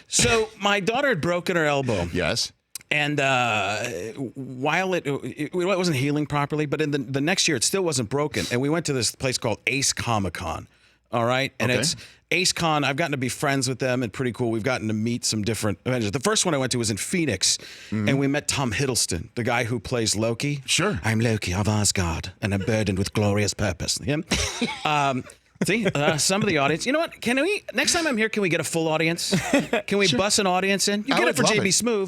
So my daughter had broken her elbow. Yes. And while it wasn't healing properly, but in the next year, it still wasn't broken. And we went to this place called Ace Comic-Con. All right. And it's Ace Con. I've gotten to be friends with them and pretty cool. We've gotten to meet some different Avengers. The first one I went to was in Phoenix, and we met Tom Hiddleston, the guy who plays Loki. Sure. I'm Loki of Asgard, and I'm burdened with glorious purpose. Him. See, some of the audience. You know what? Can we next time I'm here? Can we get a full audience? Can we bus an audience in? You get it for JB Smoove.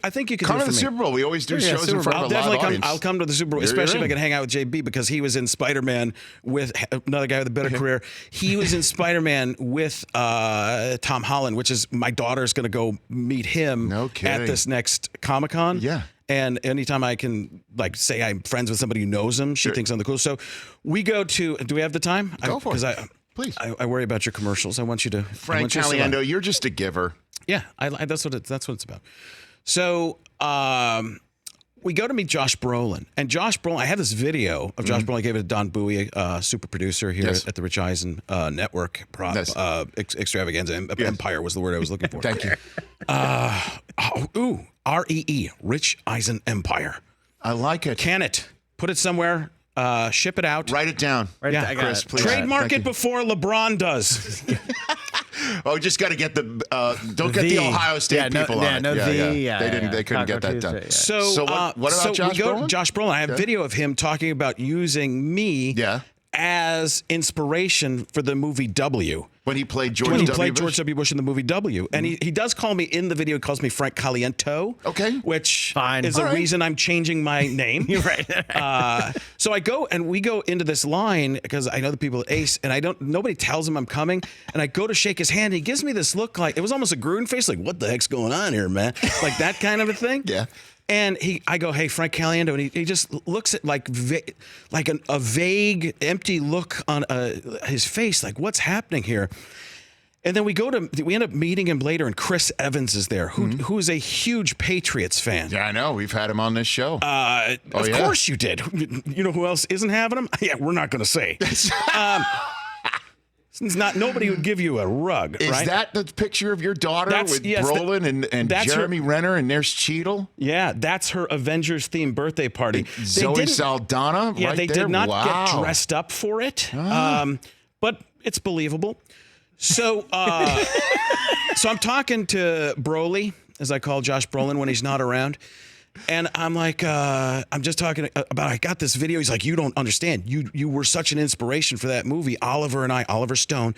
I think you can. Come do it to for the me. Super Bowl. We always do shows in front of a live audience. I'll come to the Super Bowl, especially if I can hang out with JB because he was in Spider-Man with another guy with a better career. He was in Spider-Man with Tom Holland, which is my daughter's going to go meet him at this next Comic-Con. Yeah. And anytime I can, like, say I'm friends with somebody who knows him, she thinks I'm the coolest. So we go to. Do we have the time? Go for it. Please. I worry about your commercials. I want you to. Frank Caliendo, you're just a giver. Yeah, that's what it's about. So we go to meet Josh Brolin, and Josh Brolin. I have this video of Josh Brolin. I gave it to Don Bowie, super producer here at the Rich Eisen Network extravaganza. Empire was the word I was looking for. Thank you. REE, Rich Eisen Empire. I like it. Can it? Put it somewhere. Ship it out. Write it down. Chris, please. Trademark it before LeBron does. Just got to get the don't get the Ohio State people on it. They couldn't get that done. So what about Josh Brolin? Josh Brolin. I have video of him talking about using me as inspiration for the movie W. When he played George W. Bush in the movie W. And he does call me in the video, he calls me Frank Caliento. Okay. Which is a reason I'm changing my name. You're right. So we go into this line because I know the people at Ace, and nobody tells him I'm coming. And I go to shake his hand. He gives me this look like, it was almost a Gruden face, like, what the heck's going on here, man? Like that kind of a thing. Yeah. And I go, hey, Frank Caliendo, and he just looks at like a vague, empty look on his face, like what's happening here? And then we end up meeting him later, and Chris Evans is there, who is a huge Patriots fan. Yeah, I know. We've had him on this show. Of course you did. You know who else isn't having him? Yeah, we're not going to say. Nobody would give you a rug, right? Is that the picture of your daughter with Brolin and Jeremy Renner, and there's Cheadle? Yeah, that's her Avengers-themed birthday party. Zoe Saldana, yeah, they did not get dressed up for it, but it's believable. So, so I'm talking to Broly, as I call Josh Brolin when he's not around. And I'm like, I'm just talking about, I got this video. He's like, you don't understand. You were such an inspiration for that movie. Oliver Stone,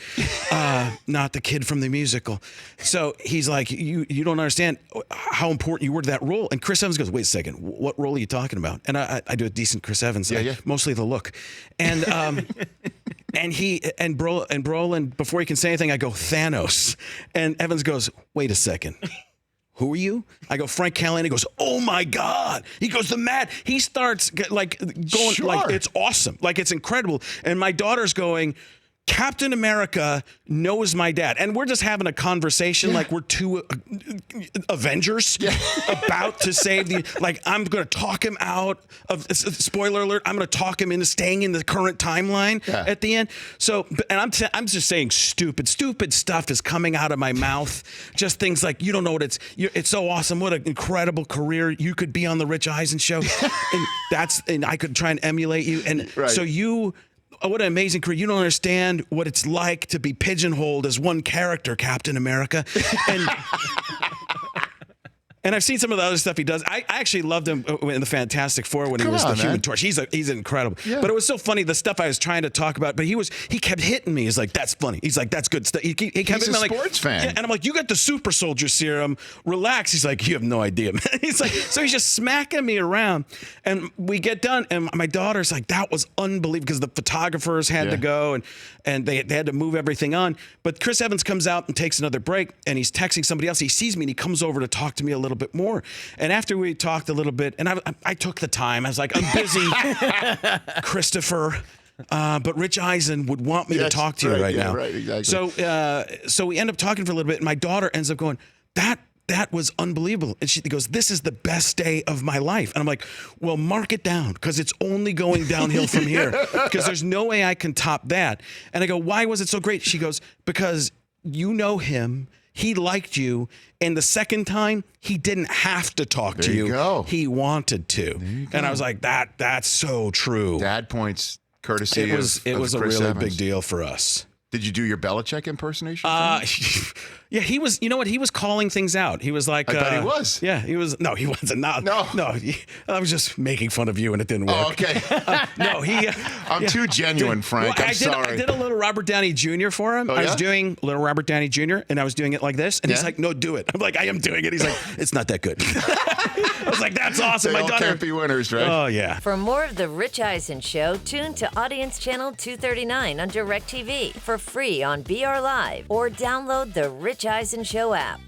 not the kid from the musical. So he's like, you don't understand how important you were to that role. And Chris Evans goes, wait a second, what role are you talking about? And I do a decent Chris Evans, mostly the look. And and Brolin, before he can say anything, I go, Thanos. And Evans goes, wait a second. Who are you? I go, Frank Caliendo. He goes, oh my God. He goes, the Matt. He starts like going, like it's awesome. Like it's incredible. And my daughter's going, Captain America knows my dad. And we're just having a conversation like we're two Avengers about to save like I'm going to talk him out of, spoiler alert, I'm going to talk him into staying in the current timeline at the end. So, and I'm just saying stupid stuff is coming out of my mouth. Just things like, you don't know what it's so awesome. What an incredible career. You could be on the Rich Eisen show. and I could try and emulate you. And so what an amazing career. You don't understand what it's like to be pigeonholed as one character, Captain America. And I've seen some of the other stuff he does. I actually loved him in the Fantastic Four when he was the Human Torch. He's incredible. Yeah. But it was so funny, the stuff I was trying to talk about. But he kept hitting me. He's like, that's funny. He's like, that's good stuff. He kept He's a sports fan. Yeah, and I'm like, you got the super soldier serum. Relax. He's like, you have no idea, man. He's like, so he's just smacking me around. And we get done, and my daughter's like, that was unbelievable, because the photographers had to go, and they had to move everything on. But Chris Evans comes out and takes another break, and he's texting somebody else. He sees me, and he comes over to talk to me a little bit more. And after we talked a little bit, and I took the time. I was like, I'm busy, Christopher. But Rich Eisen would want me to talk to you right now. Right, exactly. So we end up talking for a little bit, and my daughter ends up going, that was unbelievable. And she goes, this is the best day of my life. And I'm like, well, mark it down, because it's only going downhill from here, because there's no way I can top that. And I go, why was it so great? She goes, because you know him. he liked you. And the second time, he didn't have to talk to you. Go. He wanted to. And I was like, that's so true. Dad points courtesy it was Chris a really Evans. big deal for us. Did you do your Belichick impersonation? Yeah, he was. You know what? He was calling things out. He was like, I bet he was. Yeah, he was. No, he wasn't. No. I was just making fun of you, and it didn't work. Oh, okay. No, I'm too genuine, Frank. I'm sorry. I did a little Robert Downey Jr. for him. Oh, I yeah? was doing little Robert Downey Jr. and I was doing it like this, and he's like, "No, do it." I'm like, "I am doing it." He's like, "It's not that good." I was like, "That's awesome." They My all daughter can't be winners, right? Oh yeah. For more of the Rich Eisen Show, tune to Audience Channel 239 on DirecTV for free on BR Live or download the Rich Eisen Show app.